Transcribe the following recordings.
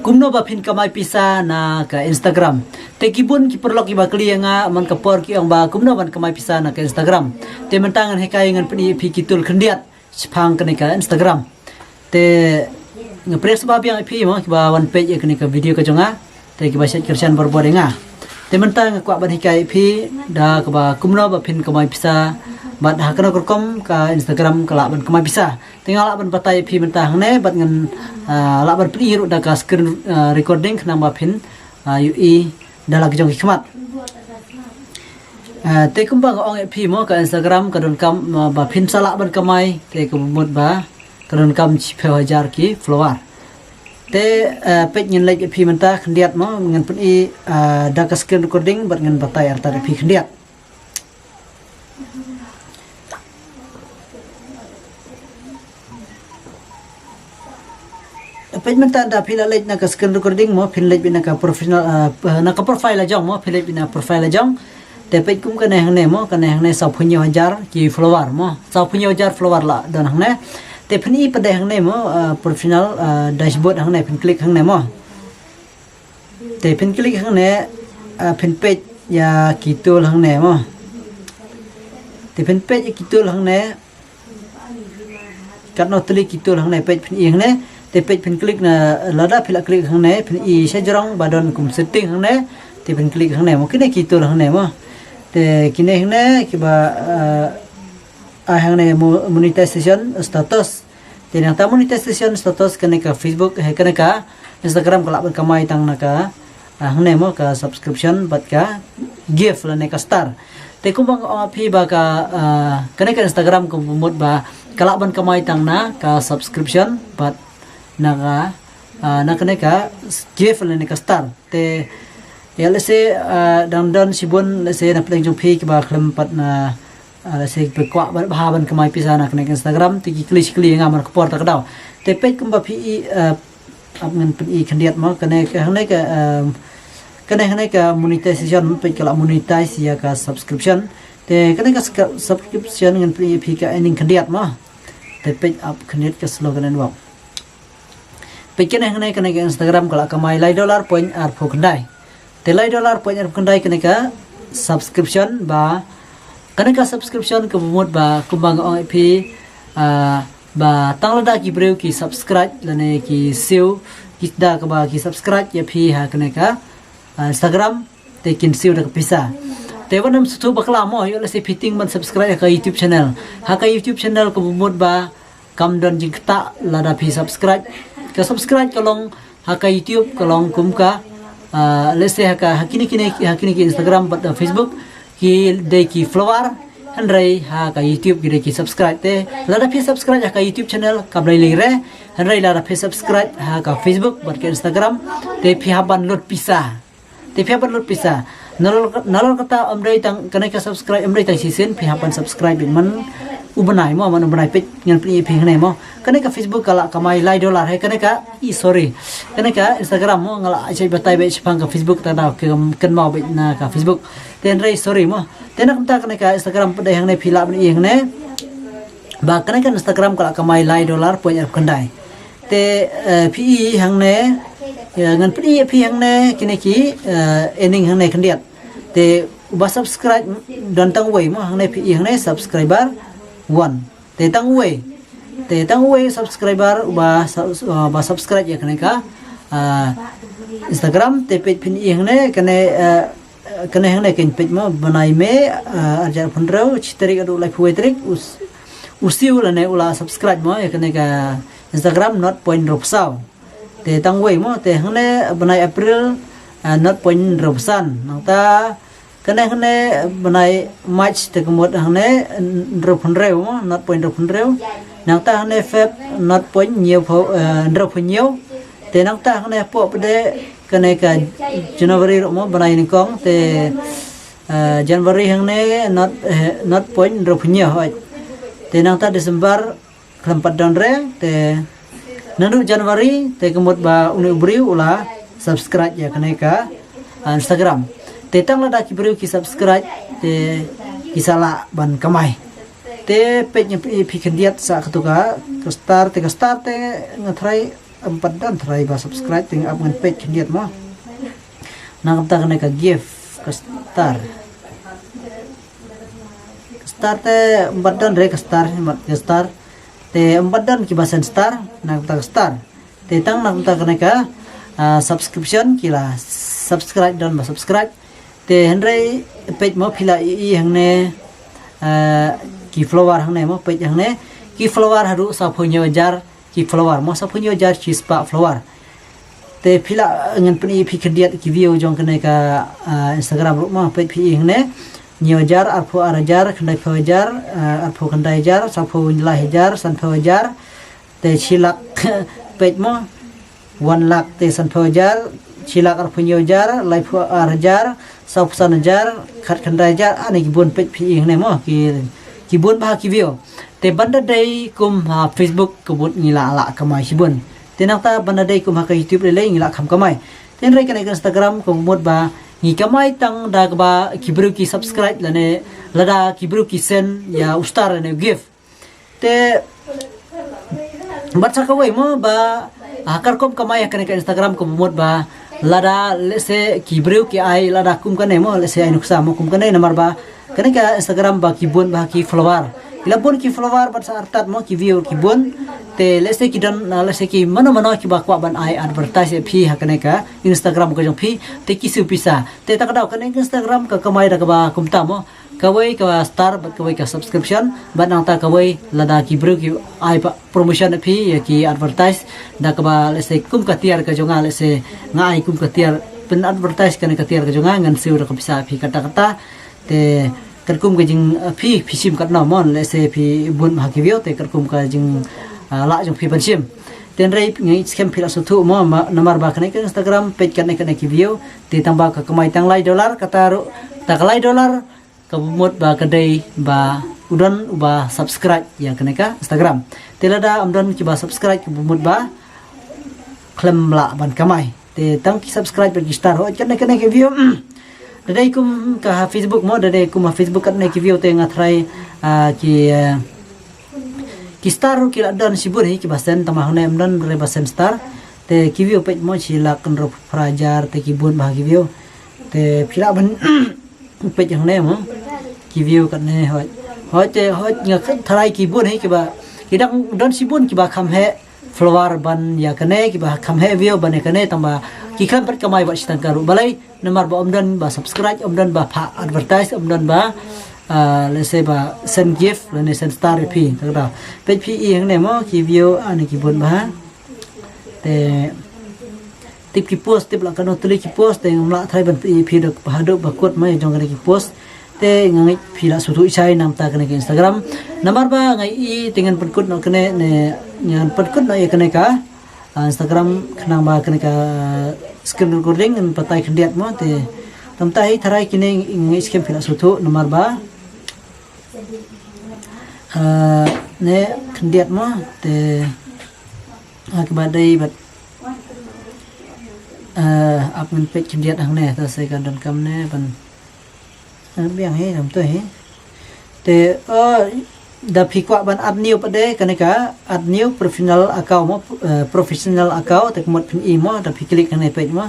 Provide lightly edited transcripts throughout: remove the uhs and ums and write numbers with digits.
kumno ba phin kamay pisa na ka Instagram te kibun ki perlok iba kliya nga man ka por ki ang ba kumno ban kamay pisa na ka Instagram te mentangan hekay ngan pni phi kitul khendiat chphang kani ka Instagram te nga press ba biang phi mo ki ba one page kani ka video ka jonga te ki ba set kerjan berbode nga te mentang kwa ban hekay phi da ka ba kumno ba phin kamay pisa bat hakana korkom ka Instagram kala ban kamay pisa tinggal ban batai phi mentang ne bat ngan la ban pli ru da ka screen recording nang ba phin ui dalag jong hikmat te kumbang ong phi mo ka Instagram ka don kam ba phin sala ban kamay te kumut ba ka don kam 10,000 ki follower te page ngin like phi mentah khendiat mo ngan pun i da ka screen recording bat ngan batai arta phi khendiat page mentah da phi la like na ka screen recording mo phin like bina ka professional na ka profile la jong mo phin like bina profile la jong te page kum ka ne hang ne mo ka ne hang ne 10,000 ki follower mo 10,000 follower la dan hang ne te phin i pade hang ne mo professional dashboard hang ne phin click hang ne mo te phin click hang ne phin page ya kitul hang ne mo te phin page kitul hang ne kat no tli kitul hang ne page phin i hang ne te page phin click na lada phila click hang ne phin i sejrong badon kum setting hang ne te phin click hang ne mo kine kitul hang ne mo te kine hang ne ki ba hang ne monetization status te nang ta monetization status kane ka Facebook he kane ka Instagram kala ban kamay tang naka hang ne mo ka subscription bat ka gift la ne ka star te kumbang phi ba ka kane ka Instagram ko mut ba kala ban kamay tang na ka subscription bat naka na kane ka gift la ne ka star te ya lese dan sibun lese na pleng jong phi ki ba khlem pat na se bekwa bahaban kamay pisa na kane Instagram ti kli nga man ko porta ka daw te page kumba phi ngan pin i khendiat mo kane ka hang ne ka monetization page kala monetize ya ka subscription te kane ka subscription ngan phi ka ening khendiat mo te page up khendiat ka slogan an wow page kane hang ne ka Instagram kala kamay $1 point ar phokndai te $1 point ar phokndai kane ka subscription ba kane ka subscription ka bumut ba kumbang ong phi ba tanglada ki breu ki subscribe lane ki siu ki da ka ba ki subscribe ya phi ha kane ka Instagram te kin siu da pisa te wanam sutu bakla mo yo le se fitting man subscribe ka YouTube channel ha ka YouTube channel ka bumut ba kam don jingta lada phi subscribe ka long ha ka YouTube ka long kum ka le se ha ka hakini ki Instagram bat Facebook ki de ki follower hanrai ha ka YouTube ki de ki subscribe te lada phi subscribe ha ka YouTube channel ka blai le re hanrai lada phi subscribe ha ka Facebook bat ka Instagram te phi haban lot pisa nalol kata amrai tang kana ka subscribe amrai tang season phi haban subscribe man ubanai mo man ubanai page ngan phi ngai mo kana ka Facebook kala kamay $1 hai kana ka kana ka Instagram mo ngala ai batai be chpang ka Facebook ta daw kan mau be na ka Facebook ten rai sorry mo ten nak kana ka Instagram pada hang ne phila ban hang ne ba kana ka Instagram kala kamay $1 point ar kandai te phi hang ne ngan phi hang ne kini ki ening hang ne khandiat te ba subscribe dan tang wei mo hang ne phi hang ne subscriber 1 te tang wei subscriber ba subscribe ya kana ka Instagram te page phin hang ne kane hang ne ken page mo banai me arjar phunrau chitrik adu lai phuai trik usiu la ne ula subscribe mo ya kane ka Instagram not point ropsau te tang wei mo te hang ne banai April not point ropsan nang ta kane hang ne banai March te kemot hang ne rophunreu mo not point rophunreu nang ta hang ne Feb not point nhiều rophunyo te nang ta hang ne po pde kane ka January mo banai ni kong te January hang ne not point rophunyo hoi te nang ta December klempat don re te nandu January te kemot ba uni ubriu ula subscribe ya kane ka Instagram te tang lada ki briu ki subscribe te kisala ban kamay te page nya phi khendiat sa khatuka ka start te ngathrai empat try ba subscribe ting up ngan page kendiat mo nang ta kana ka give ka star te empat re ka star te empat ki basen star nang ta star te tang nang ta kana ka subscription kila subscribe dan ba subscribe te henry page mo phila i hangne ki follower hangne mo page hangne ki follower haru sa phonyo jar ki follower mo sa phonyo jar chi spa follower te phila ngan pni phi khdiat ki view jong kana ka Instagram ru mo page phi hangne nhiều jar arpho arajar khandai pho jar arpho khandai jar sa pho nilai jar san pho jar te chilak page mo 1 lakh te san pho jar chilak arpho nhiều jar lai pho arajar sa san jar khat khandai jar ani ki bon page phi hangne mo ki bon ba ki view te banda dai kum Facebook ko bot ngila la kamai sibun te nakta banda dai kum ka YouTube le ngila kham kamai ten re kana Instagram ko mod ba ngi kamai tang da ba kibru ki subscribe lane lada kibru ki send ya ustar ne give te bacha ka wei mo ba akar kom kamai kana Instagram ko mod ba lada lese kibru ki ai lada kum kane mo lese ai nuksa mo kum kane namar ba kana ka Instagram ba kibun ba ki follower ilabon ki follower bat sartat mo ki view ki bon te lese ki dan lese ki mano ki ba kwa ban ai advertise phi hakane ka Instagram ko jong phi te ki su pisa te ta kadau kan Instagram ka kamai da ka ba kumta mo kawai ka star bat kawai ka subscription bat nang ta kawai lada ki bru ki ai promotion phi ki advertise da ka ba lese kum ka tiar ka jonga lese ngai kum ka tiar pen advertise kan ka tiar ka jonga ngan siu da ka pisa phi kata te kerkum ka jing phi sim kat na mon lese phi bun ha ki view te kerkum ka jing la jong phi pansim ten rei ngai scam phi la su thu mo namar ba kane Instagram page kan ki view te tamba ka kamai tang lai dollar kata ru tak lai dollar ka mot ba ka dei ba udon ba subscribe ya kane ka Instagram te lada amdon ki ba subscribe ki mot ba klem la ban kamai te tang ki subscribe ki star ho kan ki view dadai kum ka Facebook mo dadai kum Facebook kat ne ki view te ngatrai ki star ki ladan sibur hi ki basen tamah ne amdan re basen star te ki view page mo chila kan ro prajar te ki bun bah ki view te phila ban page hang ne mo ki view kat ne hoi te hoi ngak thrai ki bun hi ki ba ki dang don sibun ki ba kham he follower ban ya kane ki ba kham he view ban kane tamba ki kan pat kamai ba sitang karu balai namar ba omdan ba subscribe omdan ba pha advertise omdan ba let's say ba send gift lene send star phi ta page phi ing ne mo ki view ani ki bon ba te tip ki post tip la kan tuli ki post te ngla thai ban phi dok ba do ba kot mai jong ki post te ngai phi la su thu chai nam ta kan ki Instagram namar ba ngai i tengan pat kot no kane ne nyan pat kot no e kane ka Instagram khnang ba kane ka screen recording en patai khndiat mo te tamtai tharai kine ngai scam phila su thu namar ba ne khndiat mo te akibat dai bat apun page khndiat hang ne ta sai kan don kam ne ban biang he nam to he te da phikwa ban ad new pade kaneka ad new professional account mo professional account te mod pin e mo da phiklik kan page mo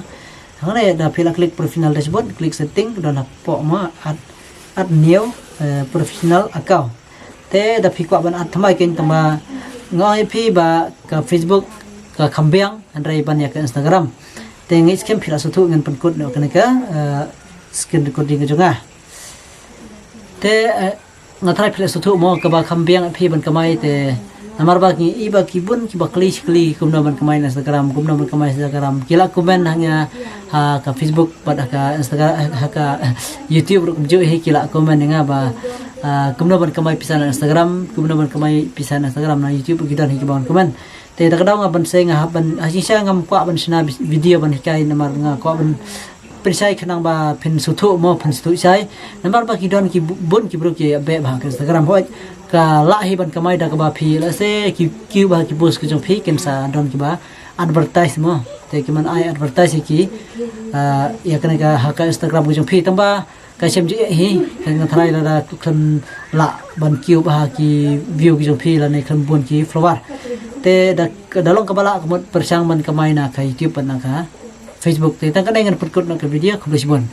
hang ne da phila klik professional dashboard klik setting don po mo ad new professional account te da phikwa ban ad thamai ken tama ngai phi ba ka Facebook ka khambiang andrai ban ya ka Instagram te ngai scam phila su thu ngan pan kod no kaneka screen recording ka jonga te ngathai phile su thu mo ka ba khambiang phi ban kamai te namar ba ki iba ki bun ki ba kli kumna ban kamai na Instagram kumna ban kamai Instagram kila comment hanya ha ka Facebook pada ka Instagram ha ka YouTube ru jo he kila comment nga ba kumna ban kamai pisan Instagram kumna ban kamai pisan Instagram na YouTube gidan hi ban comment te ta kadaw nga ban se nga ban asisa ngam kwa ban sina video ban hikai namar nga kwa ban pensai khanang ba phin su thu mo phin su sai namar ba ki don ki bun ki bro ki be ba ka Instagram hoi ka la hi ban kamai da ka ba phi la se ki ba ki post ki jong phi ken sa don ki ba advertise mo te ki man ai advertise ki ya kana ka ha ka Instagram ki jong phi tamba ka sem ji hi kan thrai la da khan la ban ki ba ki view ki jong phi la ne khan bun ki follower te dalong kabala kamot persang man kamay na ka YouTube pan ka Facebook te tang kanay ngan putkot na ka video kublis bon